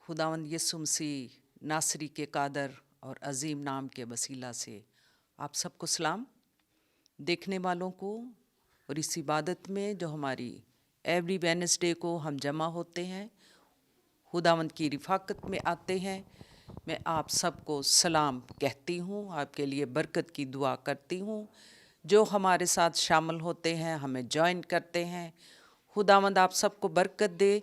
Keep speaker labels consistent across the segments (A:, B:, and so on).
A: खुदावंद यीशु मसीह नासरी के कादर और अजीम नाम के वसीला से आप सबको सलाम। देखने वालों को और इस इबादत में जो हमारी एवरी वेडनेसडे को हम जमा होते हैं, खुदावंद की रिफाकत में आते हैं, मैं आप सबको सलाम कहती हूँ, आपके लिए बरकत की दुआ करती हूँ। जो हमारे साथ शामिल होते हैं, हमें ज्वाइन करते हैं, खुदावंद आप सबको बरकत दे,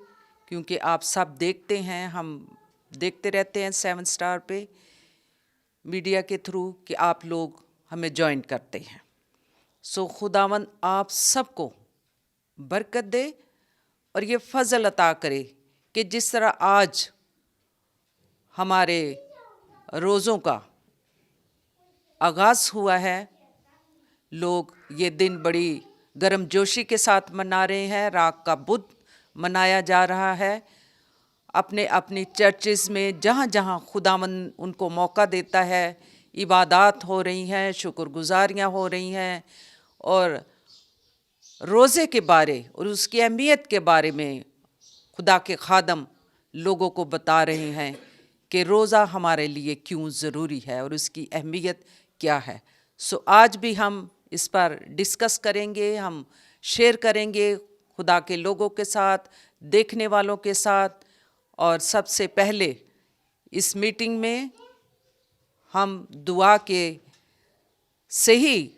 A: क्योंकि आप सब देखते हैं, हम देखते रहते हैं 7 स्टार पे मीडिया के थ्रू कि आप लोग हमें ज्वाइन करते हैं। सो खुदावंद आप सबको बरकत दे और ये फजल अता करे कि जिस तरह आज हमारे रोज़ों का आगाज़ हुआ है, लोग ये दिन बड़ी गर्मजोशी के साथ मना रहे हैं। राग का बुध मनाया जा रहा है अपने अपनी चर्चेज़ में, जहाँ जहाँ खुदावंद उनको मौका देता है। इबादत हो रही हैं, शुक्रगुजारियाँ हो रही हैं और रोज़े के बारे और उसकी अहमियत के बारे में खुदा के खादम लोगों को बता रहे हैं कि रोज़ा हमारे लिए क्यों ज़रूरी है और उसकी अहमियत क्या है। सो आज भी हम इस पर डिस्कस करेंगे, हम शेयर करेंगे खुदा के लोगों के साथ, देखने वालों के साथ। और सबसे पहले इस मीटिंग में हम दुआ के से ही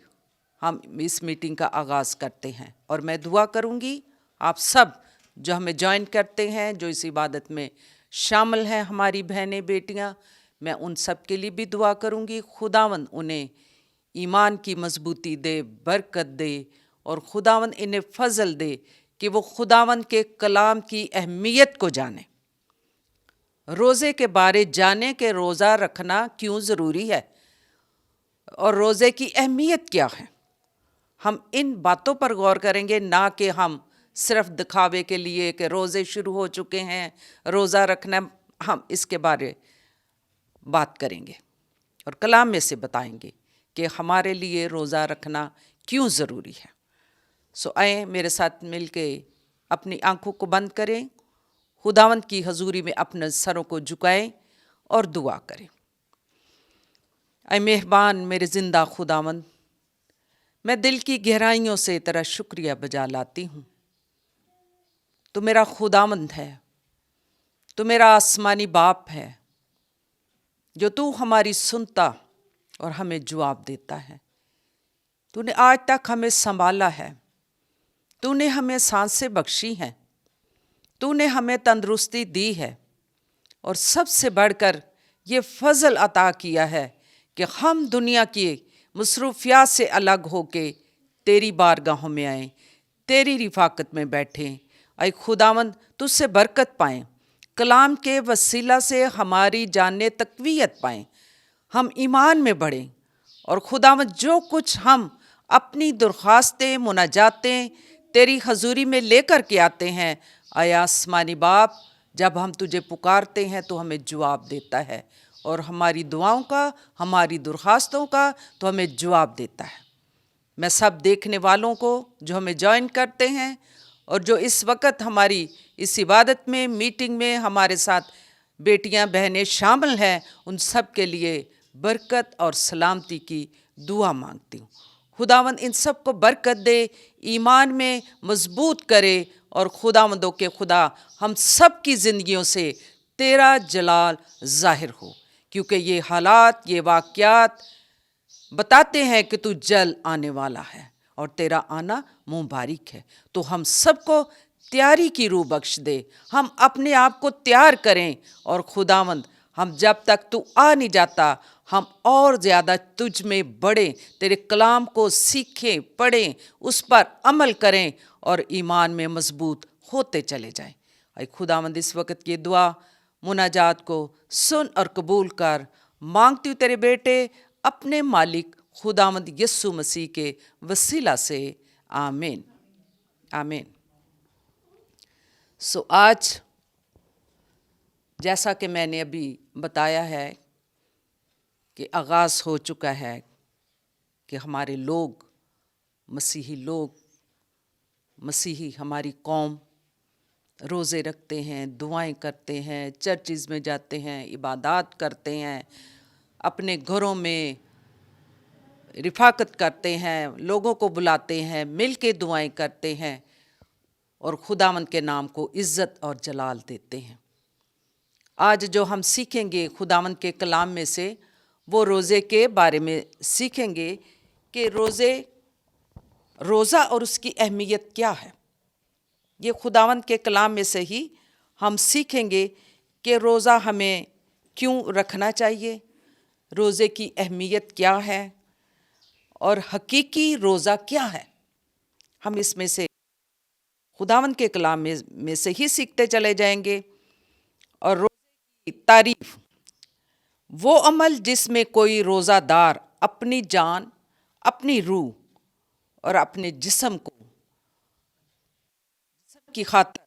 A: हम इस मीटिंग का आगाज़ करते हैं और मैं दुआ करूंगी। आप सब जो हमें ज्वाइन करते हैं, जो इस इबादत में शामिल हैं, हमारी बहनें बेटियां, मैं उन सब के लिए भी दुआ करूंगी। खुदावंद उन्हें ईमान की मजबूती दे, बरकत दे और खुदावंद इन्हें फजल दे कि वो खुदावंद के कलाम की अहमियत को जाने, रोज़े के बारे जाने कि रोज़ा रखना क्यों ज़रूरी है और रोज़े की अहमियत क्या है। हम इन बातों पर गौर करेंगे, ना कि हम सिर्फ दिखावे के लिए कि रोज़े शुरू हो चुके हैं, रोज़ा रखना। हम इसके बारे बात करेंगे और कलाम में से बताएंगे कि हमारे लिए रोज़ा रखना क्यों ज़रूरी है। सो आए मेरे साथ मिलके अपनी आंखों को बंद करें, खुदावंद की हजूरी में अपने सरों को झुकाएं और दुआ करें। ऐ मेहरबान मेरे ज़िंदा खुदावंद, मैं दिल की गहराइयों से तेरा शुक्रिया बजा लाती हूँ। तू मेरा खुदावंद है, तू मेरा आसमानी बाप है, जो तू हमारी सुनता और हमें जवाब देता है। तूने आज तक हमें संभाला है, तूने हमें सांसें बख्शी हैं, तूने हमें तंदुरुस्ती दी है और सबसे बढ़कर ये फजल अता किया है कि हम दुनिया की मसरूफियात से अलग होके तेरी बारगाहों में आएँ, तेरी रिफाकत में बैठें। ऐ खुदावंद तुझसे बरकत पाएँ, कलाम के वसीला से हमारी जाने तकवीयत पाएँ, हम ईमान में बढ़ें और खुदावंद जो कुछ हम अपनी दरख्वास्तें मुनाजातें तेरी हजूरी में लेकर के आते हैं, आया आसमानी बाप, जब हम तुझे पुकारते हैं तो हमें जवाब देता है और हमारी दुआओं का, हमारी दरख्वास्तों का तो हमें जवाब देता है। मैं सब देखने वालों को जो हमें ज्वाइन करते हैं और जो इस वक्त हमारी इस इबादत में, मीटिंग में हमारे साथ बेटियां बहनें शामिल हैं, उन सब के लिए बरकत और सलामती की दुआ मांगती हूँ। खुदावंद इन सब को बरकत दे, ईमान में मजबूत करे और खुदावंदों के खुदा हम सब की ज़िंदगियों से तेरा जलाल ज़ाहिर हो, क्योंकि ये हालात, ये वाक़यात बताते हैं कि तू जल्द आने वाला है और तेरा आना मुबारक है। तो हम सबको तैयारी की रूह बख्श दे, हम अपने आप को तैयार करें और खुदावंद हम जब तक तू आ नहीं जाता, हम और ज़्यादा तुझ में बढ़ें, तेरे कलाम को सीखें, पढ़ें, उस पर अमल करें और ईमान में मजबूत होते चले जाएं। ऐ खुदावंद इस वक्त की दुआ मुनाजात को सुन और कबूल कर, मांगती हूँ तेरे बेटे अपने मालिक खुदावंद यीशु मसीह के वसीला से, आमीन आमीन। सो आज जैसा कि मैंने अभी बताया है कि आगाज़ हो चुका है कि हमारे लोग, मसीही हमारी कौम روزے رکھتے ہیں، دعائیں کرتے ہیں، چرچز میں جاتے ہیں، عبادات کرتے ہیں، اپنے گھروں میں رفاقت کرتے ہیں، لوگوں کو بلاتے ہیں، مل کے دعائیں کرتے ہیں اور خداوند کے نام کو عزت اور جلال دیتے ہیں۔ آج جو ہم سیکھیں گے خداوند کے کلام میں سے، وہ روزے کے بارے میں سیکھیں گے کہ روزہ اور اس کی اہمیت کیا ہے۔ یہ خداوند کے کلام میں سے ہی ہم سیکھیں گے کہ روزہ ہمیں کیوں رکھنا چاہیے، روزے کی اہمیت کیا ہے اور حقیقی روزہ کیا ہے۔ ہم اس میں سے خداوند کے کلام میں سے ہی سیکھتے چلے جائیں گے۔ اور روزے کی تعریف: وہ عمل جس میں کوئی روزہ دار اپنی جان، اپنی روح اور اپنے جسم کی خاطر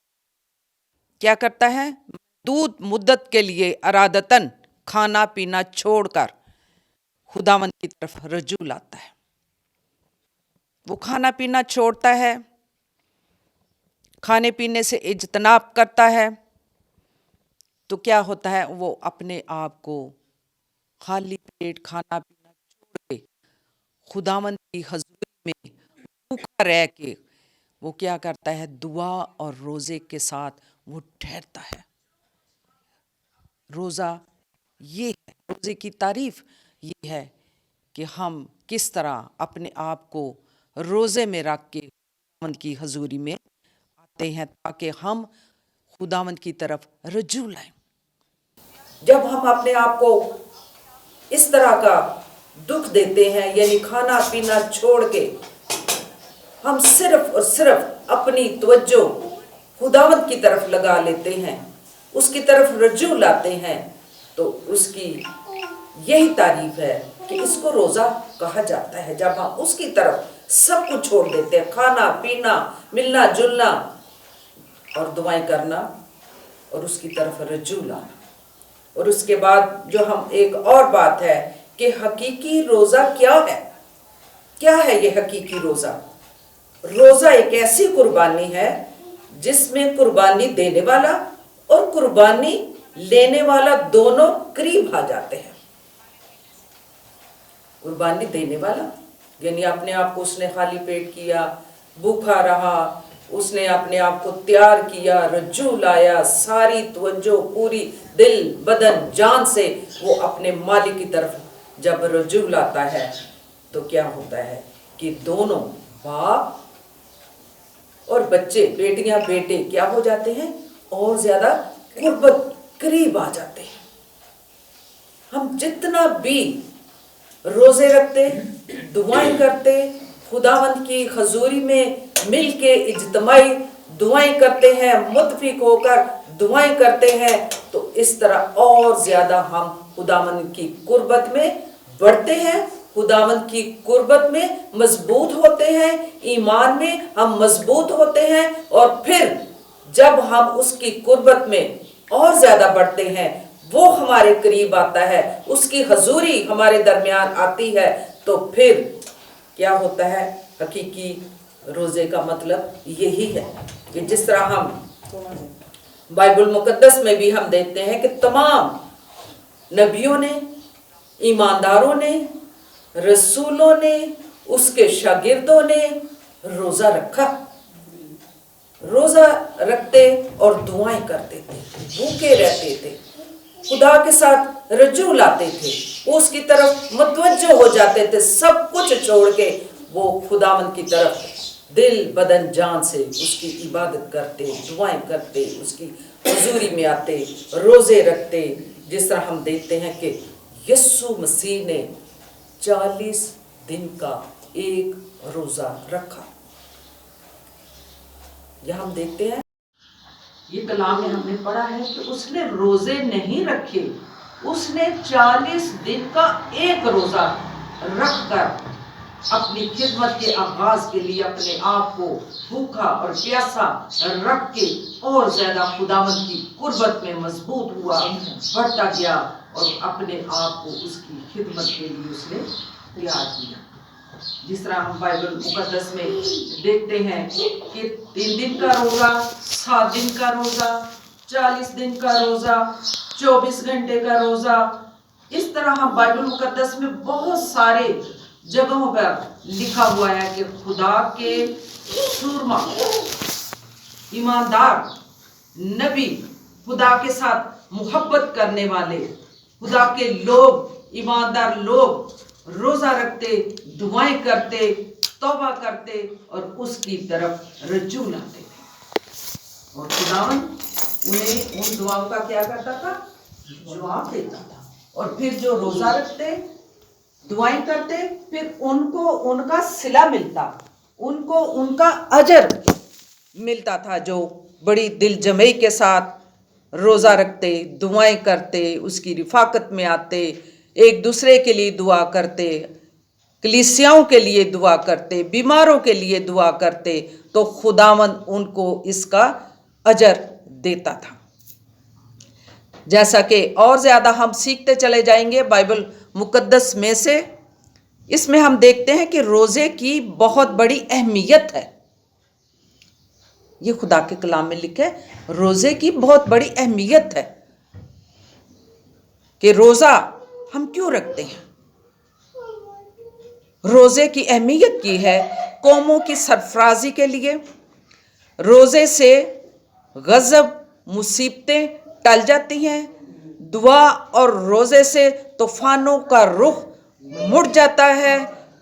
A: کیا کرتا ہے؟ محدود مدت کے لیے ارادتاً کھانا پینا چھوڑ کر خداوند کی طرف رجوع لاتا ہے۔ وہ کھانا پینا چھوڑتا ہے، کھانے پینے سے اجتناب کرتا ہے، تو کیا ہوتا ہے؟ وہ اپنے آپ کو خالی پیٹ کھانا پینا چھوڑ کے خداوند کی حضوری میں بھوکا رہ کے وہ کیا کرتا ہے؟ دعا اور روزے کے ساتھ وہ ٹھہرتا ہے۔ روزہ یہ ہے، روزے کی تعریف یہ ہے کہ ہم کس طرح اپنے آپ کو روزے میں رکھ کے خداوند کی حضوری میں آتے ہیں تاکہ ہم خداوند کی طرف رجوع لائیں۔ جب ہم اپنے آپ کو اس طرح کا دکھ دیتے ہیں، یعنی کھانا پینا چھوڑ کے ہم صرف اور صرف اپنی توجہ خداوند کی طرف لگا لیتے ہیں، اس کی طرف رجوع لاتے ہیں، تو اس کی یہی تعریف ہے کہ اس کو روزہ کہا جاتا ہے۔ جب ہم اس کی طرف سب کچھ چھوڑ دیتے ہیں، کھانا پینا، ملنا جلنا اور دعائیں کرنا اور اس کی طرف رجوع لانا۔ اور اس کے بعد جو ہم ایک اور بات ہے کہ حقیقی روزہ کیا ہے؟ کیا ہے یہ حقیقی روزہ؟ روزہ ایک ایسی قربانی ہے جس میں قربانی دینے والا اور قربانی لینے والا دونوں قریب آ جاتے ہیں۔ قربانی دینے والا یعنی اپنے آپ کو اس نے خالی پیٹ کیا، بھوکا رہا، اس نے اپنے آپ کو تیار کیا، رجوع لایا، ساری توجہ پوری دل بدن جان سے وہ اپنے مالک کی طرف جب رجوع لاتا ہے تو کیا ہوتا ہے کہ دونوں باپ اور بچے، بیٹیاں بیٹے کیا ہو جاتے ہیں؟ اور زیادہ قربت قریب آ جاتے ہیں۔ ہم جتنا بھی روزے رکھتے، دعائیں کرتے، خداوند کی حضوری میں مل کے اجتماعی دعائیں کرتے ہیں، متفق ہو کر دعائیں کرتے ہیں، تو اس طرح اور زیادہ ہم خداوند کی قربت میں بڑھتے ہیں، خداوند کی قربت میں مضبوط ہوتے ہیں، ایمان میں ہم مضبوط ہوتے ہیں، اور پھر جب ہم اس کی قربت میں اور زیادہ بڑھتے ہیں، وہ ہمارے قریب آتا ہے، اس کی حضوری ہمارے درمیان آتی ہے، تو پھر کیا ہوتا ہے؟ حقیقی روزے کا مطلب یہی ہے کہ جس طرح ہم بائبل مقدس میں بھی ہم دیکھتے ہیں کہ تمام نبیوں نے، ایمانداروں نے، رسولوں نے، اس کے شاگردوں نے روزہ رکھا، روزہ رکھتے اور دعائیں کرتے تھے، بھوکے رہتے تھے، خدا کے ساتھ رجوع لاتے تھے، وہ اس کی طرف متوجہ ہو جاتے تھے، سب کچھ چھوڑ کے وہ خداوند کی طرف دل بدن جان سے اس کی عبادت کرتے، دعائیں کرتے، اس کی حضوری میں آتے، روزے رکھتے۔ جس طرح ہم دیکھتے ہیں کہ یسوع مسیح نے 40 دن کا ایک روزہ رکھا۔ یہاں ہم دیکھتے ہیں، یہ کلام میں ہم نے پڑھا ہے کہ اس نے روزے نہیں رکھے، اس نے 40 دن کا ایک روزہ رکھ کر اپنی خدمت کے آغاز کے لیے اپنے آپ کو بھوکا اور پیاسا رکھ کے اور زیادہ خداوند کی قربت میں مضبوط ہوا، بڑھتا گیا اور اپنے آپ کو اس کی خدمت کے لیے اس نے تیار کیا۔ جس طرح ہم بائبل مقدس میں دیکھتے ہیں کہ 3 دن کا روزہ، 7 دن کا روزہ، 40 دن کا روزہ، 24 گھنٹے کا روزہ، اس طرح ہم بائبل مقدس میں بہت سارے جگہوں پر لکھا ہوا ہے کہ خدا کے سورما، ایماندار نبی، خدا کے ساتھ محبت کرنے والے، خدا کے لوگ، ایماندار لوگ روزہ رکھتے، دعائیں کرتے، توبہ کرتے اور اس کی طرف رجوع لاتے تھے، اور خداوند انہیں ان دعاؤں کا کیا کرتا تھا؟ جواب دیتا تھا۔ اور پھر جو روزہ رکھتے، دعائیں کرتے، پھر ان کو ان کا صلہ ملتا، ان کو ان کا اجر ملتا تھا، جو بڑی دل جمعی کے ساتھ روزہ رکھتے، دعائیں کرتے، اس کی رفاقت میں آتے، ایک دوسرے کے لیے دعا کرتے، کلیسیاؤں کے لیے دعا کرتے، بیماروں کے لیے دعا کرتے، تو خداوند ان کو اس کا اجر دیتا تھا۔ جیسا کہ اور زیادہ ہم سیکھتے چلے جائیں گے بائبل مقدس میں سے، اس میں ہم دیکھتے ہیں کہ روزے کی بہت بڑی اہمیت ہے۔ یہ خدا کے کلام میں لکھا ہے، روزے کی بہت بڑی اہمیت ہے کہ روزہ ہم کیوں رکھتے ہیں۔ روزے کی اہمیت کی ہے قوموں کی سرفرازی کے لیے، روزے سے غضب، مصیبتیں ٹل جاتی ہیں، دعا اور روزے سے طوفانوں کا رخ مڑ جاتا ہے،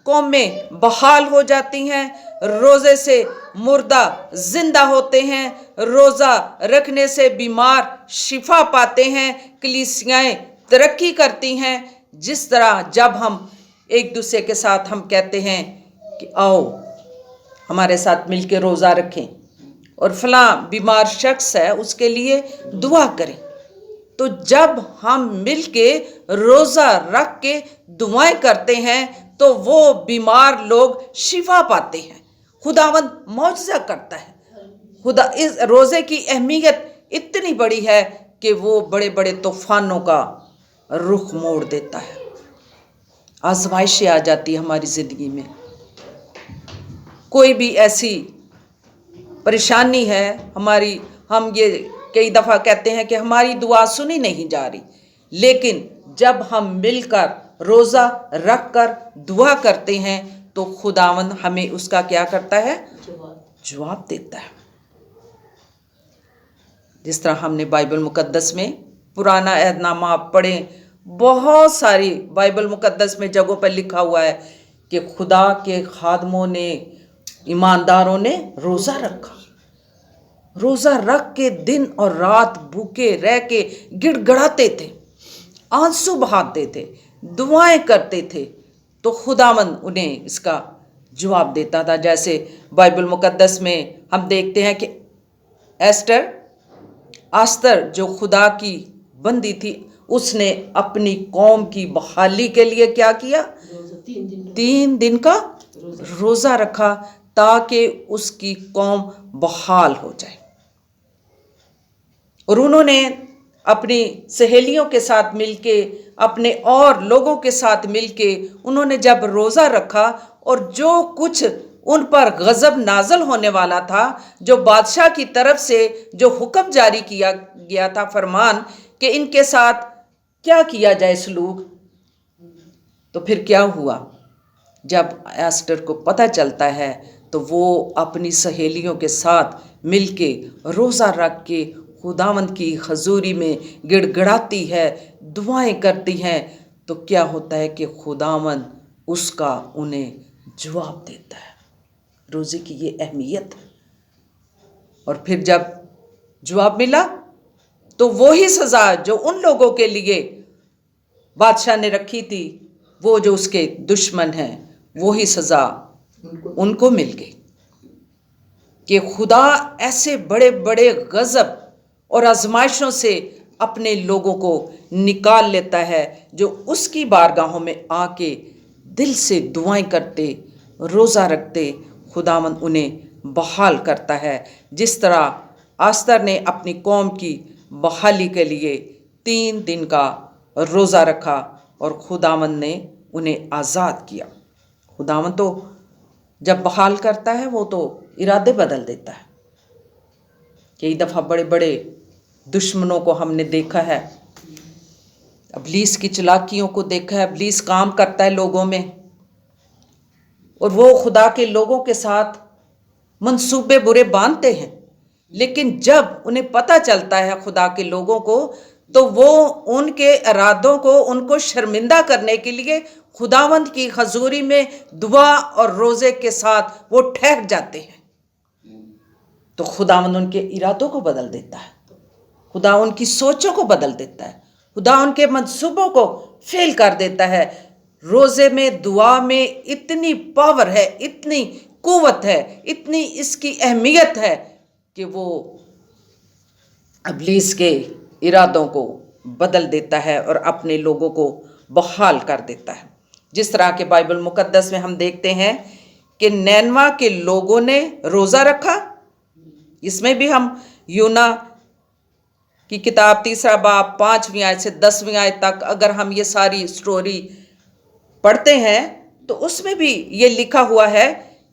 A: قومیں بحال ہو جاتی ہیں، روزے سے مردہ زندہ ہوتے ہیں، روزہ رکھنے سے بیمار شفا پاتے ہیں، کلیسیائیں ترقی کرتی ہیں۔ جس طرح جب ہم ایک دوسرے کے ساتھ ہم کہتے ہیں کہ آؤ ہمارے ساتھ مل کے روزہ رکھیں اور فلاں بیمار شخص ہے اس کے لیے دعا کریں، تو جب ہم مل کے روزہ رکھ کے دعائیں کرتے ہیں تو وہ بیمار لوگ شفا پاتے ہیں، خداوند معجزہ کرتا ہے۔ خدا اس روزے کی اہمیت اتنی بڑی ہے کہ وہ بڑے بڑے طوفانوں کا رخ موڑ دیتا ہے۔ آزمائشیں آ جاتی ہماری زندگی میں، کوئی بھی ایسی پریشانی ہے ہماری، ہم یہ کئی دفعہ کہتے ہیں کہ ہماری دعا سنی نہیں جا رہی، لیکن جب ہم مل کر روزہ رکھ کر دعا کرتے ہیں تو خداوند ہمیں اس کا کیا کرتا ہے؟ جواب دیتا ہے۔ جس طرح ہم نے بائبل مقدس میں پرانا عہد نامہ آپ پڑھیں، بہت ساری بائبل مقدس میں جگہوں پر لکھا ہوا ہے کہ خدا کے خادموں نے، ایمانداروں نے روزہ رکھا، روزہ رکھ کے دن اور رات بھوکے رہ کے گڑ گڑاتے تھے، آنسو بہاتے تھے، دعائیں کرتے تھے، تو خداوند انہیں اس کا جواب دیتا تھا۔ جیسے بائبل مقدس میں ہم دیکھتے ہیں کہ آستر جو خدا کی بندی تھی، اس نے اپنی قوم کی بحالی کے لیے کیا کیا؟ 3 دن کا روزہ رکھا تاکہ اس کی قوم بحال ہو جائے، اور انہوں نے اپنی سہیلیوں کے ساتھ مل کے، اپنے اور لوگوں کے ساتھ مل کے انہوں نے جب روزہ رکھا، اور جو کچھ ان پر غضب نازل ہونے والا تھا، جو بادشاہ کی طرف سے جو حکم جاری کیا گیا تھا، فرمان کہ ان کے ساتھ کیا کیا جائے سلوک، تو پھر کیا ہوا؟ جب ایسٹر کو پتہ چلتا ہے تو وہ اپنی سہیلیوں کے ساتھ مل کے روزہ رکھ کے خداوند کی حضوری میں گڑ گڑاتی ہے، دعائیں کرتی ہیں، تو کیا ہوتا ہے کہ خداوند اس کا انہیں جواب دیتا ہے۔ روزے کی یہ اہمیت ہے۔ اور پھر جب جواب ملا تو وہی سزا جو ان لوگوں کے لیے بادشاہ نے رکھی تھی، وہ جو اس کے دشمن ہیں، وہی سزا ان کو مل گئی، کہ خدا ایسے بڑے بڑے غضب اور آزمائشوں سے اپنے لوگوں کو نکال لیتا ہے جو اس کی بارگاہوں میں آ کے دل سے دعائیں کرتے، روزہ رکھتے، خداوند انہیں بحال کرتا ہے۔ جس طرح آستر نے اپنی قوم کی بحالی کے لیے 3 دن کا روزہ رکھا اور خداوند نے انہیں آزاد کیا۔ खुदावंद तो जब बहाल करता है वो तो इरादे बदल देता है। कई दफ़ा बड़े बड़े दुश्मनों को हमने देखा है, इब्लीस की चालाकियों को देखा है। इब्लीस काम करता है लोगों में और वो खुदा के लोगों के साथ मंसूबे बुरे बांधते हैं, लेकिन जब उन्हें पता चलता है खुदा के लोगों को, तो वो उनके इरादों को, उनको शर्मिंदा करने के लिए खुदावंद की हजूरी में दुआ और रोज़े के साथ वो ठहर जाते हैं। तो खुदावंद उनके इरादों को बदल देता है, खुदा उनकी सोचों को बदल देता है, खुदा उनके मंसूबों को फेल कर देता है। रोज़े में, दुआ में इतनी पावर है, इतनी कुव्वत है, इतनी इसकी अहमियत है कि वो इब्लीस के इरादों को बदल देता है और अपने लोगों को बहाल कर देता है। जिस तरह के बाइबल मुकद्दस में हम देखते हैं कि नैनवा के लोगों ने रोज़ा रखा। इसमें भी हम यूना की किताब 3 बाब 5वीं आयत से 10वीं आयत तक अगर हम ये सारी स्टोरी पढ़ते हैं तो उसमें भी ये लिखा हुआ है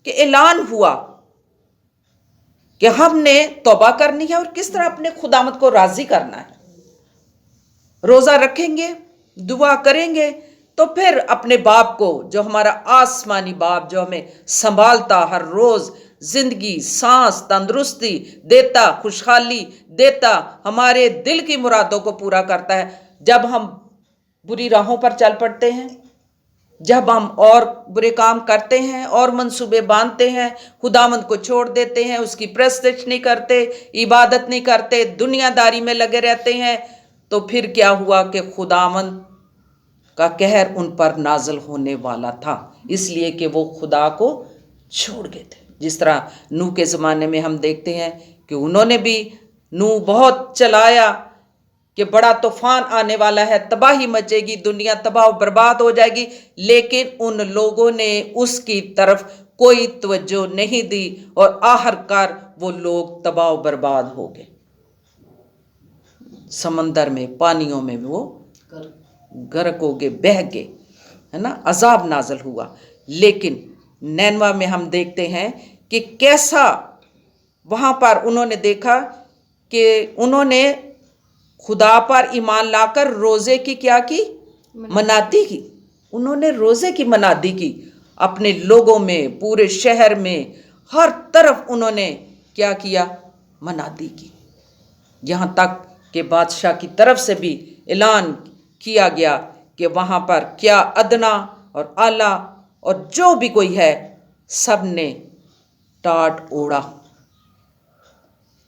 A: कि ऐलान हुआ कि हमने तौबा करनी है और किस तरह अपने खुदावंद को राज़ी करना है। रोज़ा रखेंगे, दुआ करेंगे, तो फिर अपने बाप को, जो हमारा आसमानी बाप, जो हमें संभालता, हर रोज़ ज़िंदगी, सांस, तंदुरुस्ती देता, खुशहाली देता, हमारे दिल की मुरादों को पूरा करता है। जब हम बुरी राहों पर चल पड़ते हैं, जब हम और बुरे काम करते हैं और मंसूबे बांधते हैं, खुदावंद को छोड़ देते हैं, उसकी प्रस्तिश नहीं करते, इबादत नहीं करते, दुनियादारी में लगे रहते हैं, तो फिर क्या हुआ कि खुदावंद का कहर उन पर नाजल होने वाला था, इसलिए कि वो खुदा को छोड़ गए थे। जिस तरह नूह के ज़माने में हम देखते हैं कि उन्होंने भी, नूह बहुत चलाया कि बड़ा तूफान आने वाला है, तबाही मचेगी, दुनिया तबाह बर्बाद हो जाएगी, लेकिन उन लोगों ने उसकी तरफ कोई तवज्जो नहीं दी और आखिरकार वो लोग तबाह बर्बाद हो गए। समंदर में, पानियों में वो गर्क हो गए, बह गए, है ना, अजाब नाजल हुआ। लेकिन नैनवा में हम देखते हैं कि कैसा वहाँ पर उन्होंने देखा कि उन्होंने खुदा पर ईमान लाकर रोज़े की क्या की, मनादी की। उन्होंने रोज़े की मनादी की अपने लोगों में, पूरे शहर में, हर तरफ उन्होंने क्या किया, मनादी की। यहाँ तक कि बादशाह की तरफ से भी ऐलान किया गया कि वहाँ पर क्या अदना और आला और जो भी कोई है, सब ने टाट ओढ़ा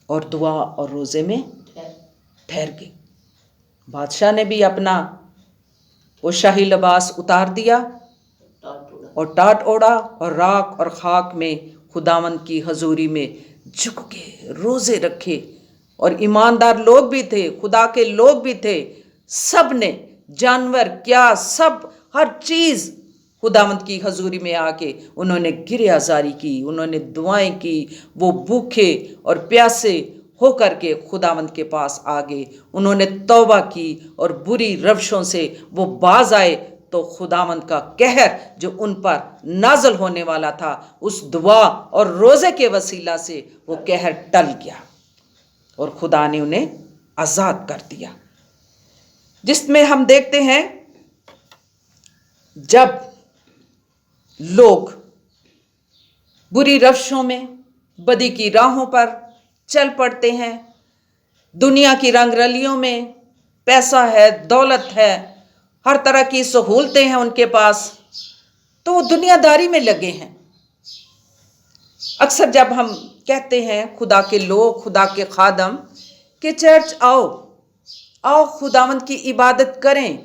A: और दुआ और रोज़े में ठहर गए। बादशाह ने भी अपना वो शाही लिबास उतार दिया और टाट ओढ़ा और राख और खाक में खुदावंद की हजूरी में झुक के रोज़े रखे। और ईमानदार लोग भी थे, खुदा के लोग भी थे, सब ने, जानवर क्या, सब हर चीज़ खुदावंद की हजूरी में आके उन्होंने गिरियाजारी की, उन्होंने दुआएं की। वो भूखे और प्यासे हो करके खुदावंद के पास आ गए, उन्होंने तौबा की और बुरी रवशों से वो बाज आए। तो खुदावंद का कहर जो उन पर नाजल होने वाला था, उस दुआ और रोज़े के वसीला से वो कहर टल गया और खुदा ने उन्हें आज़ाद कर दिया। जिसमें हम देखते हैं जब लोग बुरी रवशों में, बदी की राहों पर चल पड़ते हैं, दुनिया की रंगरलियों में, पैसा है, दौलत है, हर तरह की सहूलतें हैं उनके पास, तो वो दुनियादारी में लगे हैं। अक्सर जब हम कहते हैं खुदा के लोग, खुदा के खादम, कि चर्च आओ, आओ खुदावंद की इबादत करें,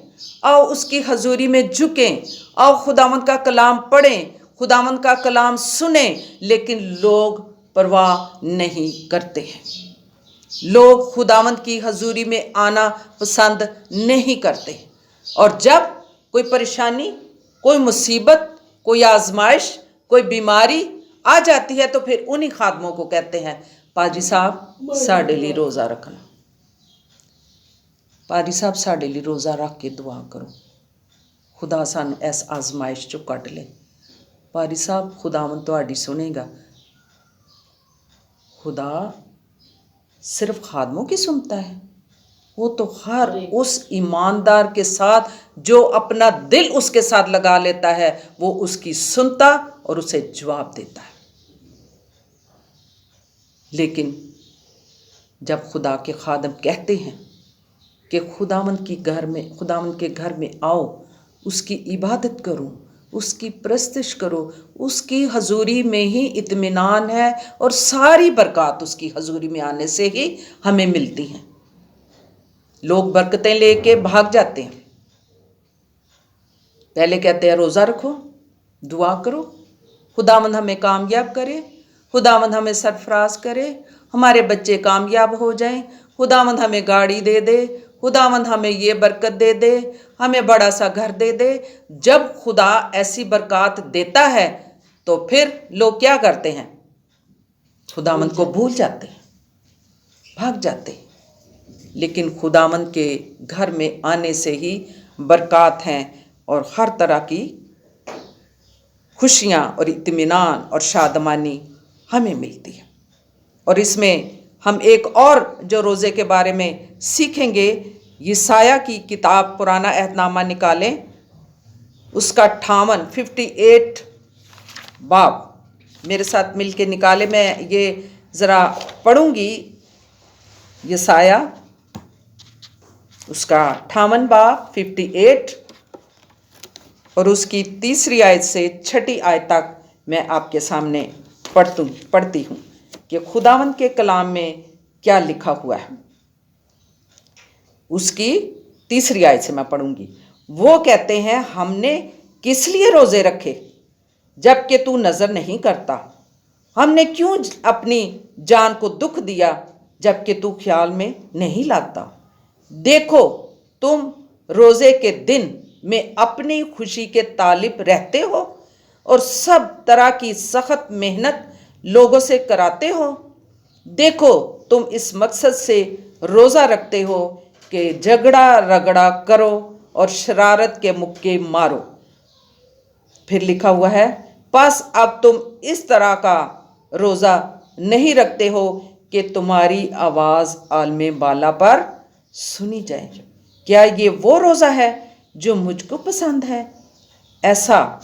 A: आओ उसकी हजूरी में झुकें, आओ खुदावंद का कलाम पढ़ें, खुदावंद का कलाम सुने, लेकिन लोग परवाह नहीं करते हैं। लोग खुदावंद की हजूरी में आना पसंद नहीं करते। और जब कोई परेशानी, कोई मुसीबत, कोई आजमाइश, कोई बीमारी आ जाती है, तो फिर उन्हीं खादमों को कहते हैं, पाजी साहब साढ़े लिए रोज़ा रखना, पाजी साहब साढ़े लिए रोज़ा रख के दुआ करो, खुदा सानू इस आजमाइश चो कट ले। पारी साहब खुदावन तुहाडी सुनेगा। खुदा सिर्फ खादमों की सुनता है, वो तो हर उस ईमानदार के साथ जो अपना दिल उसके साथ लगा लेता है, वो उसकी सुनता और उसे जवाब देता है। लेकिन जब खुदा के खादम कहते हैं कि खुदावंद के घर में आओ, उसकी इबादत करो, उसकी परस्तिश करो, उसकी हजूरी में ही इत्मीनान है और सारी बरकत उसकी हजूरी में आने से ही हमें मिलती हैं। लोग बरकतें लेके भाग जाते हैं, पहले कहते हैं रोज़ा रखो, दुआ करो, खुदावंद हमें कामयाब करे, खुदावंद हमें सरफराज करे, हमारे बच्चे कामयाब हो जाएं, खुदावंद हमें गाड़ी दे दे, खुदावंद हमें ये बरकत दे दे, हमें बड़ा सा घर दे दे। जब खुदा ऐसी बरकत देता है तो फिर लोग क्या करते हैं? खुदावंद को भूल जाते हैं, भाग जाते हैं। लेकिन खुदावंद के घर में आने से ही बरकत हैं और हर तरह की खुशियाँ और इत्मीनान और शादमानी हमें मिलती है। और इसमें हम एक और जो रोज़े के बारे में सीखेंगे, यशायाह की किताब पुराना अहदनामा निकालें, उसका 58 बाब मेरे साथ मिलके निकाले। मैं ये ज़रा पढ़ूंगी। यशायाह उसका 58 बाब 58 और उसकी 3 आयत से 6 आयत तक मैं आपके सामने पढ़ती हूँ कि खुदावंद के कलाम में क्या लिखा हुआ है। उसकी 3 आयत से मैं पढ़ूंगी। वो कहते हैं, हमने किस लिए रोज़े रखे जबकि तू नज़र नहीं करता? हमने क्यों अपनी जान को दुख दिया जबकि तू ख्याल में नहीं लाता? देखो, तुम रोज़े के दिन में अपनी खुशी के तालिब रहते हो और सब तरह की सख्त मेहनत लोगों से कराते हो। देखो, तुम इस मकसद से रोज़ा रखते हो कि झगड़ा रगड़ा करो और शरारत के मुक्के मारो। फिर लिखा हुआ है, बस अब तुम इस तरह का रोज़ा नहीं रखते हो कि तुम्हारी आवाज़ आलमे बाला पर सुनी जाए। क्या ये वो रोज़ा है जो मुझको पसंद है? ऐसा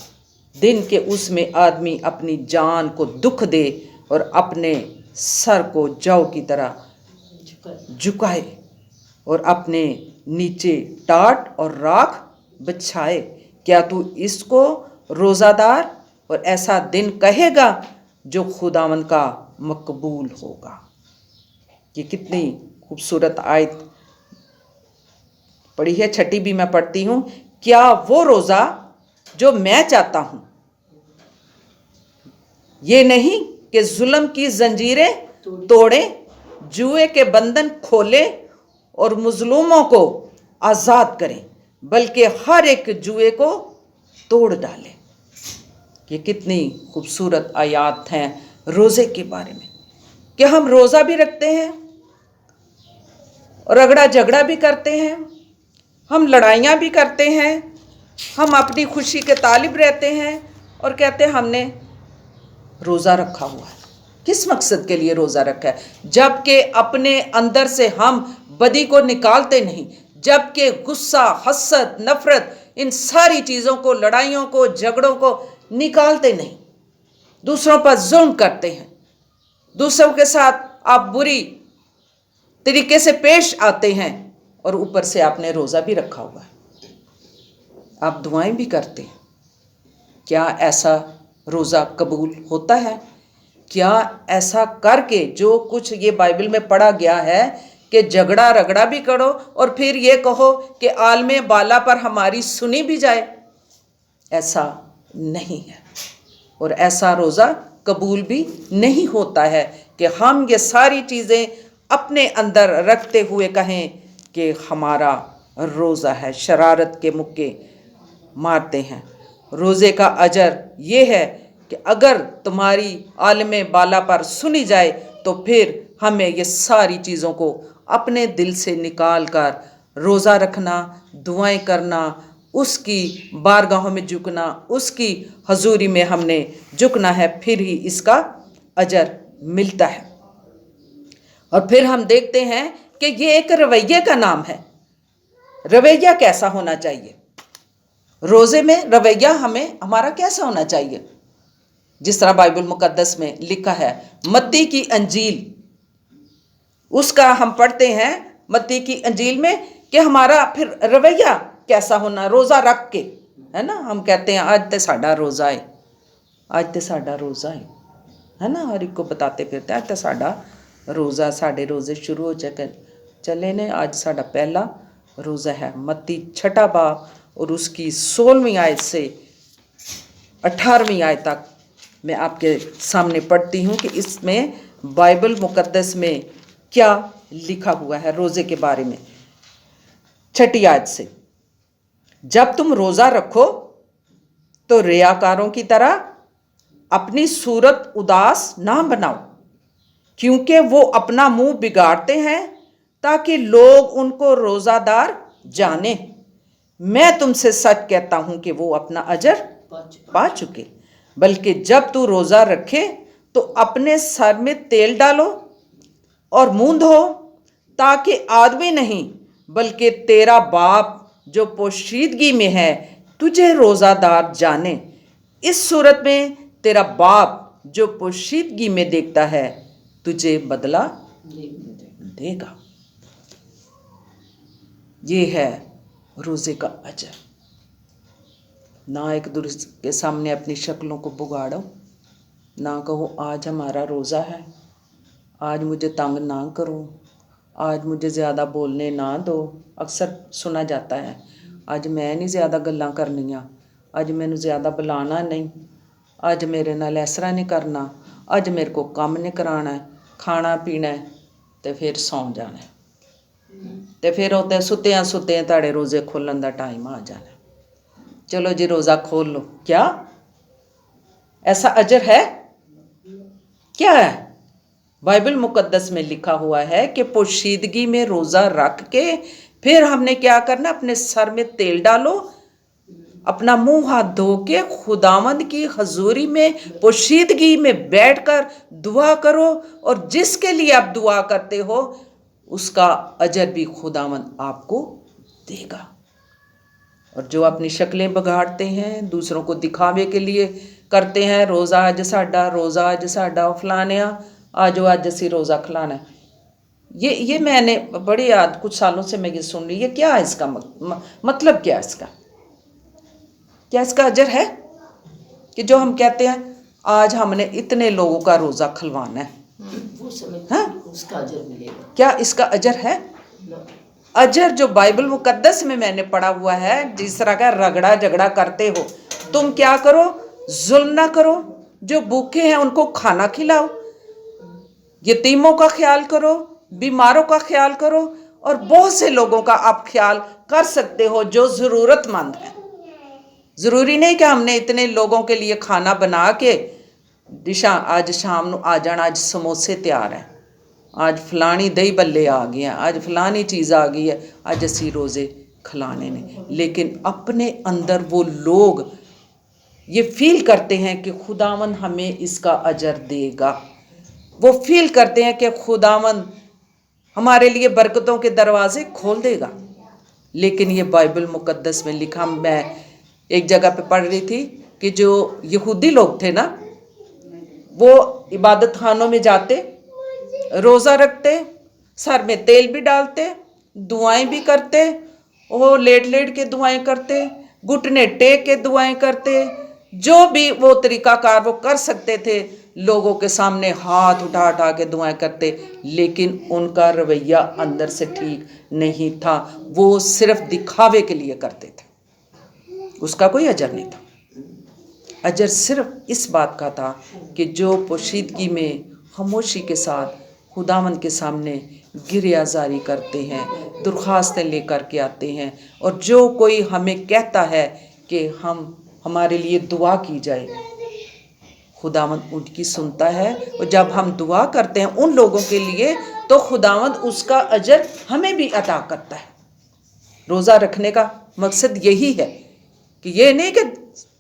A: दिन के उसमें आदमी अपनी जान को दुख दे और अपने सर को जौ की तरह झुकाए और अपने नीचे टाट और राख बिछाए। क्या तू इसको रोज़ादार और ऐसा दिन कहेगा जो खुदावंद का मकबूल होगा? ये कितनी खूबसूरत आयत पढ़ी है। 6 भी मैं पढ़ती हूँ। क्या वो रोज़ा जो मैं चाहता हूँ ये नहीं कि जुल्म की जंजीरें तोड़े, जुए के बंधन खोले और मजलूमों को आज़ाद करें, बल्कि हर एक जुए को तोड़ डाले। ये कितनी खूबसूरत आयात हैं रोज़े के बारे में कि हम रोज़ा भी रखते हैं और रगड़ा झगड़ा भी करते हैं, हम लड़ाइयाँ भी करते हैं, हम अपनी खुशी के तालिब रहते हैं और कहते हैं हमने रोज़ा रखा हुआ है। किस मकसद के लिए रोज़ा रखा है? जबकि अपने अंदर से हम बदी को निकालते नहीं, जबकि गुस्सा, हसद, नफ़रत, इन सारी चीज़ों को, लड़ाइयों को, झगड़ों को निकालते नहीं, दूसरों पर जुल्म करते हैं, दूसरों के साथ आप बुरी तरीके से पेश आते हैं और ऊपर से आपने रोज़ा भी रखा हुआ है, आप दुआएं भी करते हैं। क्या ऐसा रोज़ा कबूल होता है? क्या ऐसा करके जो कुछ ये बाइबल में पढ़ा गया है कि झगड़ा रगड़ा भी करो और फिर ये कहो कि आलमे बाला पर हमारी सुनी भी जाए? ऐसा नहीं है और ऐसा रोज़ा कबूल भी नहीं होता है कि हम ये सारी चीज़ें अपने अंदर रखते हुए कहें कि हमारा रोज़ा है, शरारत के मुक्के मारते हैं। रोज़े का अजर ये है कि अगर तुम्हारी आलमे बाला पर सुनी जाए तो फिर हमें ये सारी चीज़ों को अपने दिल से निकाल कर रोज़ा रखना, दुआएं करना, اس کی بارگاہوں میں جھکنا، اس کی حضوری میں ہم نے جھکنا ہے، پھر ہی اس کا اجر ملتا ہے۔ اور پھر ہم دیکھتے ہیں کہ یہ ایک رویے کا نام ہے۔ رویہ کیسا ہونا چاہیے؟ روزے میں رویہ ہمارا کیسا ہونا چاہیے؟ جس طرح بائبل مقدس میں لکھا ہے، متی کی انجیل، اس کا ہم پڑھتے ہیں متی کی انجیل میں کہ ہمارا پھر رویہ کیسا ہونا، روزہ رکھ کے، ہے نا؟ ہم کہتے ہیں آج تے ساڈا روزہ ہے، آج تے ساڈا روزہ ہے نا؟ ہر ایک کو بتاتے پھرتے ہیں آج تے ساڈا روزہ، ساڈے روزے شروع ہو چلے نے، آج ساڈا پہلا روزہ ہے۔ متی 6 باب اور اس کی 16ویں آیت سے 18ویں آیت تک میں آپ کے سامنے پڑھتی ہوں کہ اس میں بائبل مقدس میں کیا لکھا ہوا ہے روزے کے بارے میں۔ 6 آیت سے، جب تم روزہ رکھو تو ریاکاروں کی طرح اپنی صورت اداس نہ بناؤ، کیونکہ وہ اپنا منہ بگاڑتے ہیں تاکہ لوگ ان کو روزہ دار جانیں۔ میں تم سے سچ کہتا ہوں کہ وہ اپنا اجر پا چکے۔ بلکہ جب تو روزہ رکھے تو اپنے سر میں تیل ڈالو اور منہ دھو، تاکہ آدمی نہیں بلکہ تیرا باپ جو پوشیدگی میں ہے تجھے روزہ دار جانے۔ اس صورت میں تیرا باپ جو پوشیدگی میں دیکھتا ہے تجھے بدلہ دے گا۔ یہ ہے روزے کا اجر۔ نہ ایک دوسرے کے سامنے اپنی شکلوں کو بگاڑو، نہ کہو آج ہمارا روزہ ہے، آج مجھے تنگ نہ کرو، آج مجھے زیادہ بولنے نہ دو۔ اکثر سنا جاتا ہے آج میں نہیں زیادہ گلاں کرنیاں، آج مینوں زیادہ بلانا نہیں، آج میرے نال اس طرح نہیں کرنا، آج میرے کو کام نہیں کرانا ہے، کھانا پینا ہے تے پھر سو جانا ہے، تے پھر ہوتے ستیاں تاڑے روزے کھولن دا ٹائم آ جانا ہے، چلو جی روزہ کھول لو۔ کیا ایسا اجر ہے؟ کیا ہے؟ بائبل مقدس میں لکھا ہوا ہے کہ پوشیدگی میں روزہ رکھ کے پھر ہم نے کیا کرنا، اپنے سر میں تیل ڈالو، اپنا منہ ہاتھ دھو کے خداوند کی حضوری میں پوشیدگی میں بیٹھ کر دعا کرو، اور جس کے لیے آپ دعا کرتے ہو اس کا اجر بھی خداوند آپ کو دے گا۔ اور جو اپنی شکلیں بگاڑتے ہیں، دوسروں کو دکھاوے کے لیے کرتے ہیں، روزہ اج ساڈا، روزہ اج ساڈا، فلانیا آجو اج اسی روزہ کھلانا ہے، یہ میں نے بڑی کچھ سالوں سے میں یہ سن رہی ہے، کیا ہے اس کا مطلب؟ کیا اس کا، کیا اس کا اجر ہے کہ جو ہم کہتے ہیں آج ہم نے اتنے لوگوں کا روزہ کھلوانا ہے، کیا اس کا اجر ہے؟ اجر جو بائبل مقدس میں نے پڑھا ہوا ہے، جس طرح کا رگڑا جھگڑا کرتے ہو، تم کیا کرو، ظلم نہ کرو، جو بھوکے ہیں ان کو کھانا کھلاؤ، یتیموں کا خیال کرو، بیماروں کا خیال کرو، اور بہت سے لوگوں کا آپ خیال کر سکتے ہو جو ضرورت مند ہیں۔ ضروری نہیں کہ ہم نے اتنے لوگوں کے لیے کھانا بنا کے ڈشاں آج شام نو آ جانا، آج سموسے تیار ہیں، آج فلانی دہی بلے آ گئے ہیں، آج فلانی چیز آ گئی ہے، آج اسی روزے کھلانے نے، لیکن اپنے اندر وہ لوگ یہ فیل کرتے ہیں کہ خداوند ہمیں اس کا اجر دے گا، وہ فیل کرتے ہیں کہ خداوند ہمارے لیے برکتوں کے دروازے کھول دے گا۔ لیکن یہ بائبل مقدس میں لکھا، میں ایک جگہ پہ پڑھ رہی تھی کہ جو یہودی لوگ تھے نا، وہ عبادت خانوں میں جاتے، روزہ رکھتے، سر میں تیل بھی ڈالتے، دعائیں بھی کرتے، وہ لیٹ لیٹ کے دعائیں کرتے، گھٹنے ٹیک کے دعائیں کرتے، جو بھی وہ طریقہ کار وہ کر سکتے تھے، لوگوں کے سامنے ہاتھ اٹھا کے دعائیں کرتے، لیکن ان کا رویہ اندر سے ٹھیک نہیں تھا، وہ صرف دکھاوے کے لیے کرتے تھے، اس کا کوئی اجر نہیں تھا۔ اجر صرف اس بات کا تھا کہ جو پوشیدگی میں خاموشی کے ساتھ خداوند کے سامنے گریہ زاری کرتے ہیں، درخواستیں لے کر کے آتے ہیں، اور جو کوئی ہمیں کہتا ہے کہ ہمارے لیے دعا کی جائے، خداوند ان کی سنتا ہے، اور جب ہم دعا کرتے ہیں ان لوگوں کے لیے تو خداوند اس کا اجر ہمیں بھی عطا کرتا ہے۔ روزہ رکھنے کا مقصد یہی ہے کہ یہ نہیں کہ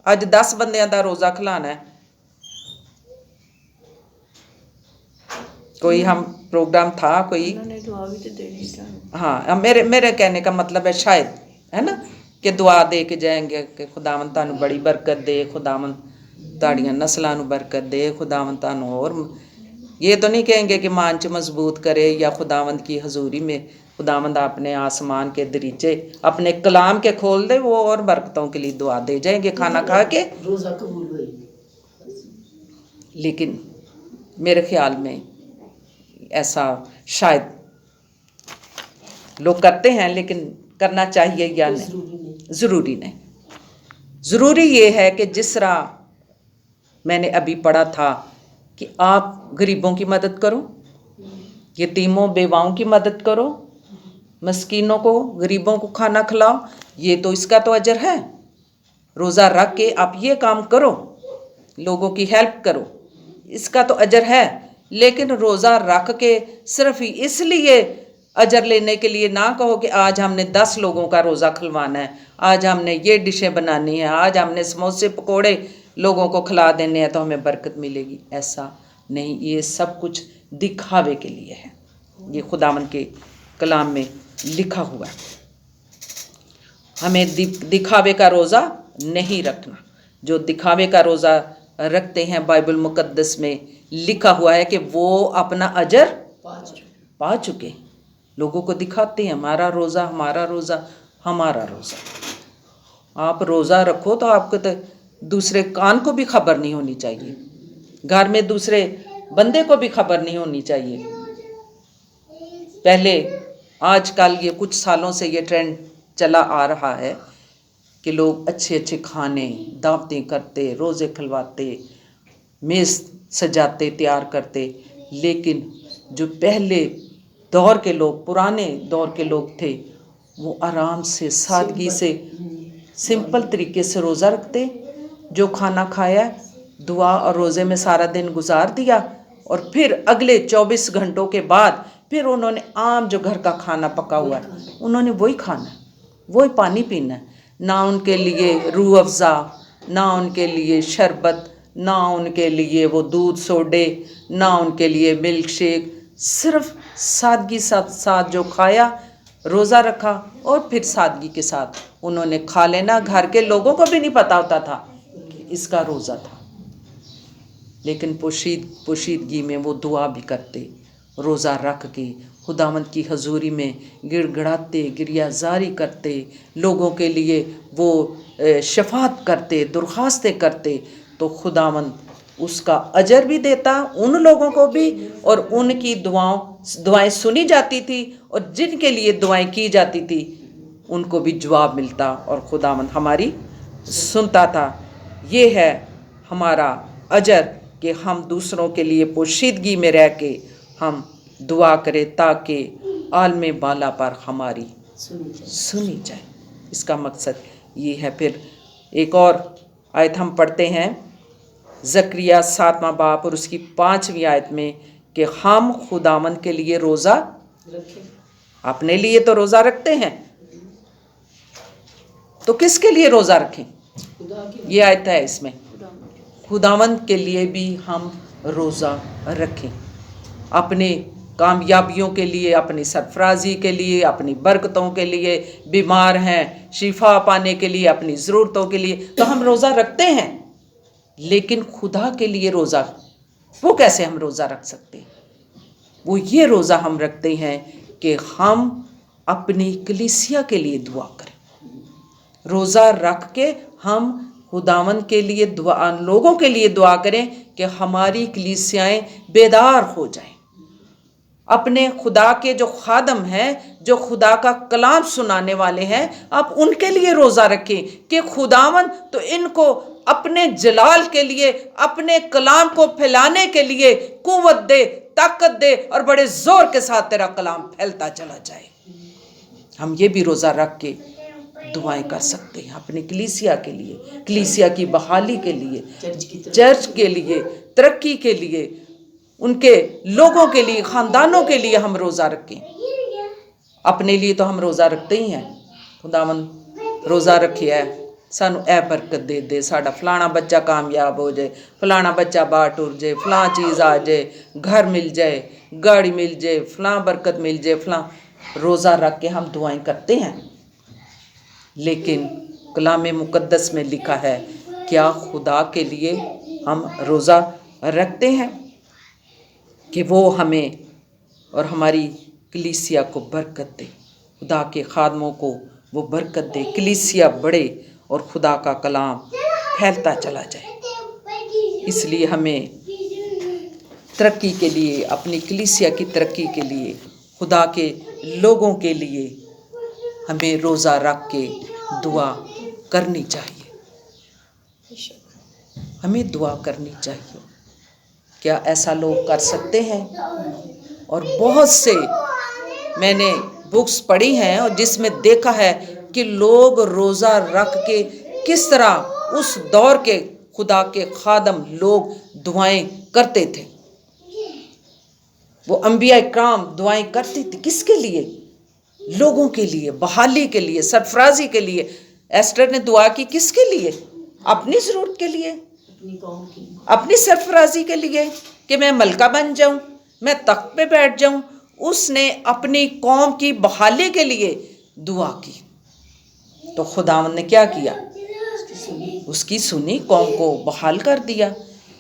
A: اج 10 بندیاں دا روزہ کھلانا ہے. کوئی ہم پروگرام تھا کوئی, ہاں میرے کہنے کا مطلب ہے شاید ہے نا کہ دعا دے کے جائیں گے کہ خداوند تانوں بڑی برکت دے, خداوند تاڑیاں نسلاں نوں برکت دے, خداوند تانوں اور یہ تو نہیں کہیں گے کہ مانچ مضبوط کرے یا خداوند کی حضوری میں خداوند اپنے آسمان کے دریچے اپنے کلام کے کھول دے, وہ اور برکتوں کے لیے دعا دے جائیں گے کھانا کھا کے.
B: روزہ قبول ہوئی.
A: لیکن میرے خیال میں ایسا شاید لوگ کرتے ہیں, لیکن کرنا چاہیے یا نہیں, ضروری نہیں. ضروری یہ ہے کہ جس طرح میں نے ابھی پڑھا تھا کہ آپ غریبوں کی مدد کرو, یتیموں بیواؤں کی مدد کرو, مسکینوں کو غریبوں کو کھانا کھلاؤ, یہ تو اس کا تو اجر ہے. روزہ رکھ کے آپ یہ کام کرو, لوگوں کی ہیلپ کرو, اس کا تو اجر ہے. لیکن روزہ رکھ کے صرف اس لیے اجر لینے کے لیے نہ کہو کہ آج ہم نے 10 لوگوں کا روزہ کھلوانا ہے, آج ہم نے یہ ڈشیں بنانی ہیں, آج ہم نے سموسے پکوڑے لوگوں کو کھلا دینے ہیں تو ہمیں برکت ملے گی. ایسا نہیں, یہ سب کچھ دکھاوے کے لیے ہے. یہ خداوند کے کلام میں لکھا ہوا ہے. ہمیں دکھاوے کا روزہ نہیں رکھنا. جو دکھاوے کا روزہ رکھتے ہیں بائبل مقدس میں لکھا ہوا ہے کہ وہ اپنا اجر پا چکے. لوگوں کو دکھاتے ہیں ہمارا روزہ ہمارا روزہ ہمارا روزہ. آپ روزہ رکھو تو آپ کو تو دوسرے کان کو بھی خبر نہیں ہونی چاہیے, گھر میں دوسرے بندے کو بھی خبر نہیں ہونی چاہیے. پہلے آج کل یہ کچھ سالوں سے یہ ٹرینڈ چلا آ رہا ہے کہ لوگ اچھے اچھے کھانے دعوتیں کرتے, روزے کھلواتے, میز سجاتے, تیار کرتے. لیکن جو پہلے دور کے لوگ, پرانے دور کے لوگ تھے, وہ آرام سے سادگی سے سمپل طریقے سے روزہ رکھتے. جو کھانا کھایا دعا اور روزے میں سارا دن گزار دیا, اور پھر اگلے 24 گھنٹوں کے بعد پھر انہوں نے عام جو گھر کا کھانا پکا ہوا ہے انہوں نے وہی کھانا ہے, وہی پانی پینا ہے. نہ ان کے لیے روح افزا, نہ ان کے لیے شربت, نہ ان کے لیے وہ دودھ سوڈے, نہ ان کے لیے ملک شیک. صرف سادگی ساتھ جو کھایا, روزہ رکھا اور پھر سادگی کے ساتھ انہوں نے کھا لینا. گھر کے لوگوں کو بھی نہیں پتہ ہوتا تھا کہ اس کا روزہ تھا. لیکن پوشیدگی میں وہ دعا بھی کرتے, روزہ رکھ کے خداوند کی حضوری میں گڑ گڑاتے, گریہ زاری کرتے, لوگوں کے لیے وہ شفاعت کرتے, درخواستیں کرتے. تو خداوند اس کا اجر بھی دیتا ان لوگوں کو بھی, اور ان کی دعائیں سنی جاتی تھی, اور جن کے لیے دعائیں کی جاتی تھی ان کو بھی جواب ملتا, اور خداوند ہماری سنتا تھا. یہ ہے ہمارا اجر کہ ہم دوسروں کے لیے پوشیدگی میں رہ کے ہم دعا کریں تاکہ عالم بالا پر ہماری سنی جائے. اس کا مقصد یہ ہے. پھر ایک اور آیت ہم پڑھتے ہیں زکریا 7واں باب اور اس کی 5ویں آیت میں کہ ہم خداوند کے لیے روزہ اپنے لیے تو روزہ رکھتے ہیں, تو کس کے لیے روزہ رکھیں؟ یہ آیت ہے اس میں خداوند کے لیے بھی ہم روزہ رکھیں. اپنے کامیابیوں کے لیے, اپنی سرفرازی کے لیے, اپنی برکتوں کے لیے, بیمار ہیں شفا پانے کے لیے, اپنی ضرورتوں کے لیے تو ہم روزہ رکھتے ہیں. لیکن خدا کے لیے روزہ وہ کیسے ہم روزہ رکھ سکتے؟ وہ یہ روزہ ہم رکھتے ہیں کہ ہم اپنی کلیسیا کے لیے دعا کریں. روزہ رکھ کے ہم خداوند کے لیے دعا, لوگوں کے لیے دعا کریں کہ ہماری کلیسیائیں بیدار ہو جائیں. اپنے خدا کے جو خادم ہیں, جو خدا کا کلام سنانے والے ہیں, آپ ان کے لیے روزہ رکھیں کہ خداوند تو ان کو اپنے جلال کے لیے, اپنے کلام کو پھیلانے کے لیے قوت دے, طاقت دے, اور بڑے زور کے ساتھ تیرا کلام پھیلتا چلا جائے. ہم یہ بھی روزہ رکھ کے دعائیں کر سکتے ہیں اپنے کلیسیا کے لیے, کلیسیا کی بحالی کے لیے, چرچ کے لیے, ترقی کے لیے, ان کے لوگوں کے لیے, خاندانوں کے لیے ہم روزہ رکھیں. اپنے لیے تو ہم روزہ رکھتے ہی ہیں. خداوند रोज़ा रखिया है, सानू ए बरकत दे दे, साडा फलाना बच्चा कामयाब हो जाए, फलाना बच्चा बाहर टुर जाए, फलां चीज़ आ जाए, घर मिल जाए, गाड़ी मिल जाए, फलां बरकत मिल जाए, फलां। रोज़ा रख के हम दुआएं करते हैं, लेकिन कलाम मुक़द्दस में लिखा है, क्या खुदा के लिए हम रोज़ा रखते हैं कि वो हमें और हमारी कलीसिया को बरकत दे, खुदा के खादमों को वो बरकत दे, कलीसिया बढ़े और खुदा का कलाम फैलता चला जाए। इसलिए हमें तरक्की के लिए, अपनी कलीसिया की तरक्की के लिए, खुदा के लोगों के लिए हमें रोज़ा रख के दुआ करनी चाहिए, हमें दुआ करनी चाहिए। क्या ऐसा लोग कर सकते हैं? और बहुत से मैंने बुक्स पढ़ी हैं और जिसमें देखा है कि लोग रोज़ा रख के किस तरह उस दौर के खुदा के खादम लोग दुआएं करते थे। वो अंबिया इकराम दुआएं करती थी, किसके लिए? लोगों के लिए, बहाली के लिए, सरफराजी के लिए। एस्टर ने दुआ की किसके लिए? अपनी ज़रूरत के लिए, अपनी सरफराजी के लिए कि मैं मलका बन जाऊं, मैं तख्त पे बैठ जाऊं। उसने अपनी कौम की बहाली के लिए दुआ की, तो खुदावंद ने क्या किया? उसकी सुनी, कौम को बहाल कर दिया।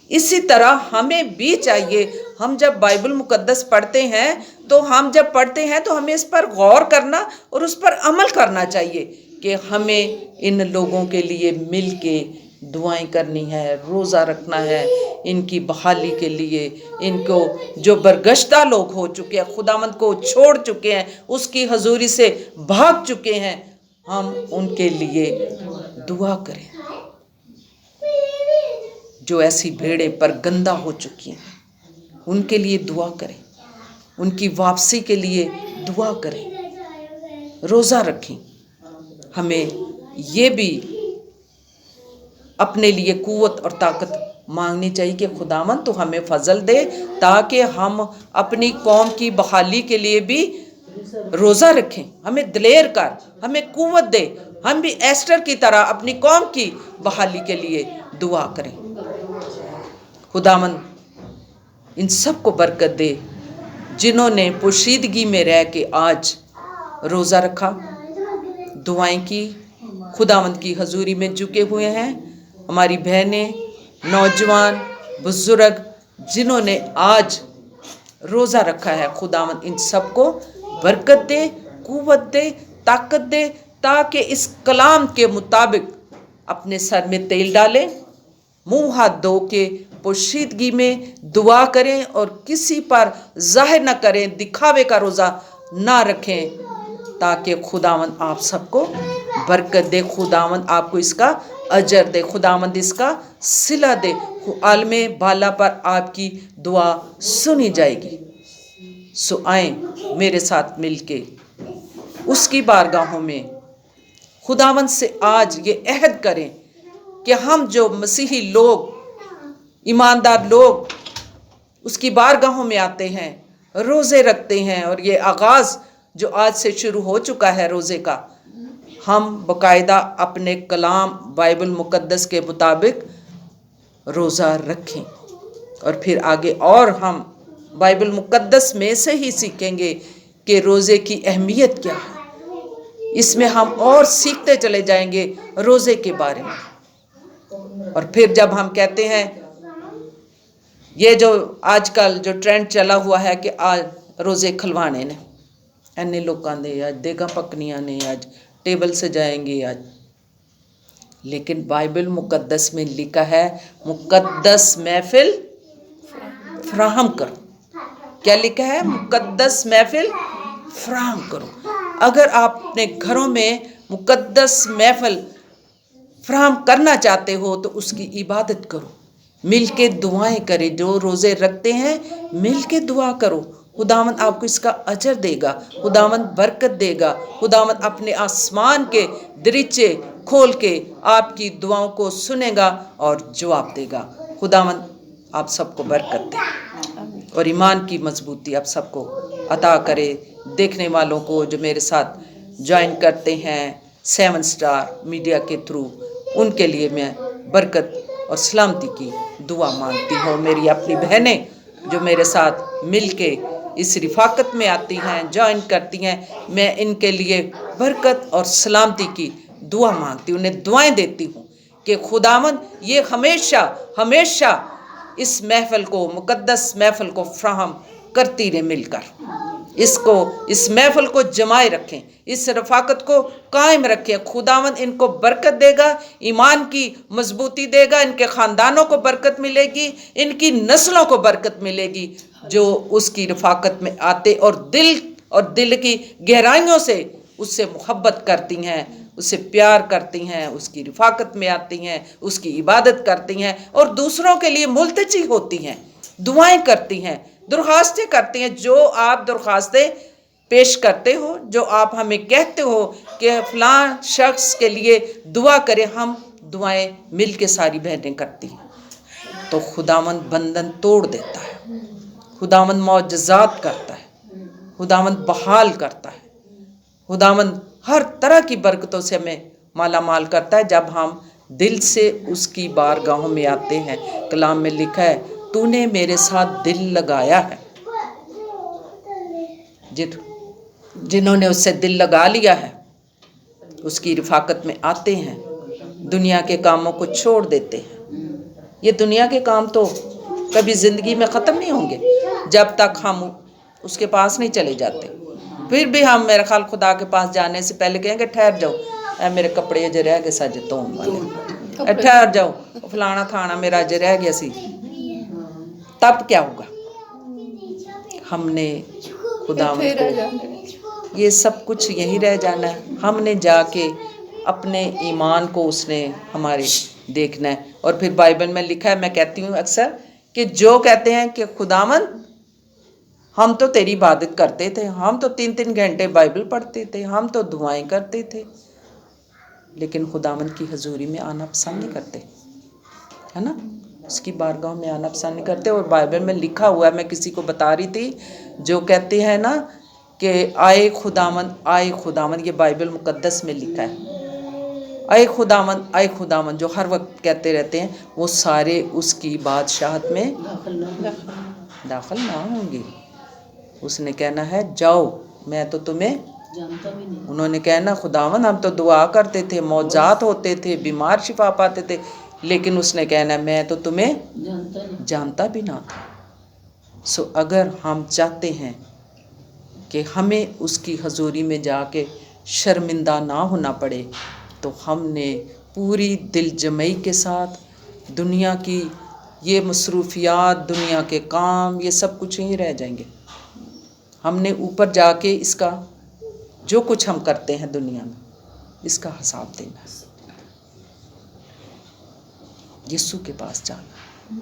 A: इसी तरह हमें भी चाहिए, हम जब बाइबल मुकद्दस पढ़ते हैं तो हम जब पढ़ते हैं तो हमें इस पर गौर करना और उस पर अमल करना चाहिए कि हमें इन लोगों के लिए मिल के दुआएं करनी है, रोज़ा रखना है, इनकी बहाली के लिए। इनको जो बरगश्ता लोग हो चुके हैं, खुदावंद को छोड़ चुके हैं, उसकी हजूरी से भाग चुके हैं, हम उनके लिए दुआ करें। जो ऐसी भेड़ें पर गंदा हो चुकी हैं उनके लिए दुआ करें, उनकी वापसी के लिए दुआ करें, रोज़ा रखें। हमें ये भी अपने लिए कुव्वत और ताकत मांगनी चाहिए कि खुदावंद तो हमें फजल दे ताकि हम अपनी कौम की बहाली के लिए भी रोज़ा रखें। हमें दिलेर कर, हमें कुव्वत दे, हम भी एस्टर की तरह अपनी कौम की बहाली के लिए दुआ करें। खुदावंद इन सब को बरकत दे जिन्होंने पोशीदगी में रह के आज रोज़ा रखा, दुआएं की, खुदावंद की हजूरी में झुके हुए हैं। हमारी बहनें, नौजवान, बुजुर्ग जिन्होंने आज रोज़ा रखा है, खुदावंद इन सब को बरकत दे, कुव्वत दे, ताकत दे, ताकि इस कलाम के मुताबिक अपने सर में तेल डालें, मुंह हाथ धो के पोशीदगी में दुआ करें और किसी पर जाहिर न करें, दिखावे का रोज़ा ना रखें, ताकि खुदावंद आप सबको बरकत दे, खुदावंद आपको इसका अजर दे, खुदावंद इसका सिला दे। आलमे बाला पर आपकी दुआ सुनी जाएगी। सो आए मेरे साथ मिलके उसकी बारगाहों में खुदावंद से आज ये अहद करें कि हम जो मसीही लोग, ईमानदार लोग उसकी बारगाहों में आते हैं, रोज़े रखते हैं, और ये आगाज़ जो आज से शुरू हो चुका है रोज़े का, हम बाकायदा अपने कलाम बाइबल मुकद्दस के मुताबिक रोज़ा रखें और फिर आगे और हम बाइबल मुकद्दस में से ही सीखेंगे कि रोज़े की अहमियत क्या है। इसमें हम और सीखते चले जाएंगे रोज़े के बारे में। और फिर जब हम कहते हैं, ये जो आजकल जो ट्रेंड चला हुआ है कि आज रोज़े खलवाने ने, इन्ने लोगों ने आज देगा पकनियाँ ने, आज टेबल सजाएंगे आज, लेकिन बाइबल मुकद्दस में लिखा है मुकद्दस महफिल फराहम करो। क्या लिखा है? मुकद्दस महफिल फराहम करो। अगर आप अपने घरों में मुकद्दस महफिल फराहम करना चाहते हो तो उसकी इबादत करो, मिल के दुआएँ करें। जो रोज़े रखते हैं मिल के दुआ करो, खुदावंद आपको इसका अजर देगा, खुदावंद बरकत देगा, खुदावंद अपने आसमान के दरीचे खोल के आपकी दुआओं को सुनेगा और जवाब देगा। खुदावंद आप सबको बरकत दे और ईमान की मजबूती आप सबको अता करे। देखने वालों को जो मेरे साथ ज्वाइन करते हैं 7 स्टार मीडिया के थ्रू उनके लिए मैं बरकत और सलामती की दुआ मांगती हूँ। मेरी अपनी बहनें जो मेरे साथ मिल के इस रिफाकत में आती हैं, ज्वाइन करती हैं, मैं इनके लिए बरकत और सलामती की दुआ मांगती हूँ, उन्हें दुआएं देती हूँ कि खुदावंद ये हमेशा हमेशा इस महफ़िल को, मुक़द्दस महफ़िल को फ्राहम करती रहे, मिलकर इस महफ़िल को जमाए रखें, इस रफ़ाकत को कायम रखें। खुदावंद इनको बरकत देगा, ईमान की मजबूती देगा, इनके ख़ानदानों को बरकत मिलेगी, इनकी नस्लों को बरकत मिलेगी जो उसकी रफ़ाकत में आते और दिल की गहराइयों से उससे मोहब्बत करती हैं, उससे प्यार करती हैं, उसकी रफ़ाकत में आती हैं, उसकी इबादत करती हैं और दूसरों के लिए मुल्तजी होती हैं, दुआएं करती हैं, दरख्वास्तें करती हैं। जो आप दरख्वास्तें पेश करते हो, जो आप हमें कहते हो कि फ़लाँ शख्स के लिए दुआ करें, हम दुआएं मिल के सारी बहनें करती हैं, तो खुदावंद बंधन तोड़ देता है, खुदावंद मौजज़ात करता है, खुदावंद बहाल करता है, खुदावंद हर तरह की बरकतों से हमें माला माल करता है जब हम दिल से उसकी बारगाहों में आते हैं। कलाम में लिखा है, तूने मेरे साथ दिल लगाया है। जिन्होंने उससे दिल लगा लिया है उसकी रफ़ाकत में आते हैं, दुनिया के कामों को छोड़ देते हैं। ये दुनिया के काम तो कभी ज़िंदगी में ख़त्म नहीं होंगे जब तक हम उसके पास नहीं चले जाते। फिर भी हम, मेरा ख्याल, खुदा के पास जाने से पहले कहेंगे ठहर जाओ, मेरे कपड़े अजे रह गए सज धोन वाले, ठहर जाओ, फलाना खाना मेरा अजे रह गया सी। तब क्या होगा? हमने खुदावंद को ये सब कुछ यही रह जाना है। हमने जाके अपने ईमान को उसने हमारे देखना है। और फिर बाइबल में लिखा है, मैं कहती हूँ अक्सर कि जो कहते हैं कि खुदावंद हम तो तेरी इबादत करते थे, हम तो 3-3 घंटे बाइबल पढ़ते थे, हम तो दुआएं करते थे, लेकिन खुदावंद की हजूरी में आना पसंद नहीं करते, है ना, उसकी बारगाह में आना पसंद नहीं करते। और बाइबल में लिखा हुआ है, मैं किसी को बता रही थी, जो कहते हैं ना कि आए खुदावंद, ये बाइबल मुकद्दस में लिखा है, आए खुदावंद जो हर वक्त कहते रहते हैं, वो सारे उसकी बादशाहत में दाखिल ना होंगे। उसने कहना है जाओ, मैं तो तुम्हें जानता भी नहीं। उन्होंने कहना, खुदावंद हम तो दुआ करते थे, मौजात होते थे, बीमार शिफा पाते थे, लेकिन उसने कहना मैं तो तुम्हें जानता भी ना था। सो अगर हम चाहते हैं कि हमें उसकी हजूरी में जाके शर्मिंदा ना होना पड़े, तो हमने पूरी दिल जमई के साथ दुनिया की ये मसरूफियात, दुनिया के काम, ये सब कुछ ही रह जाएंगे। हमने ऊपर जाके इसका जो कुछ हम करते हैं दुनिया में, इसका हिसाब देना है, यीशु के पास जाना।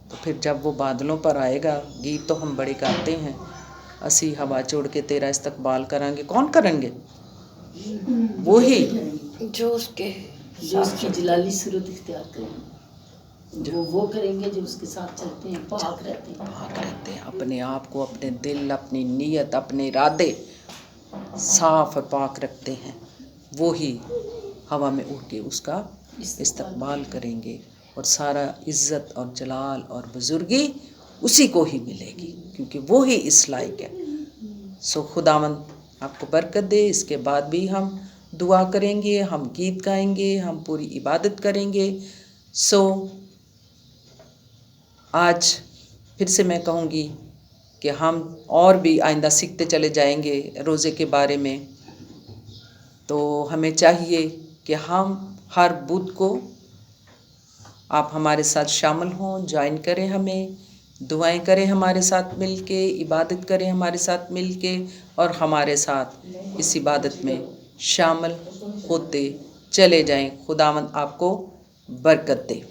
A: तो फिर जब वो बादलों पर आएगा, गीत तो हम बड़े गाते हैं, असी हवा छोड़ के तेरा इस्तकबाल करेंगे। कौन करेंगे? वही
B: जो उसकी जलाली सूरत इख्तियार करेंगे, वो करेंगे जो उसके साथ चलते हैं, पाक रहते हैं,
A: अपने आप को, अपने दिल, अपनी नीयत, अपने इरादे साफ और पाक रखते हैं। वो ही हवा में उड़ के उसका इस्तकबाल करेंगे और सारा इज़्ज़त और जलाल और बुजुर्गी उसी को ही मिलेगी, क्योंकि वो ही इस लायक है। सो खुदावंद आपको बरकत दे। इसके बाद भी हम दुआ करेंगे, हम गीत गाएंगे, हम पूरी इबादत करेंगे। सो आज फिर से मैं कहूँगी कि हम और भी आइंदा सीखते चले जाएंगे रोज़े के बारे में। तो हमें चाहिए कि हम हर बुध को आप हमारे साथ शामिल हों, ज्वाइन करें, हमें दुआएं करें हमारे साथ मिल के, इबादत करें हमारे साथ मिल के, और हमारे साथ इस इबादत में शामिल होते चले जाएं। खुदावंद आपको बरकत दे।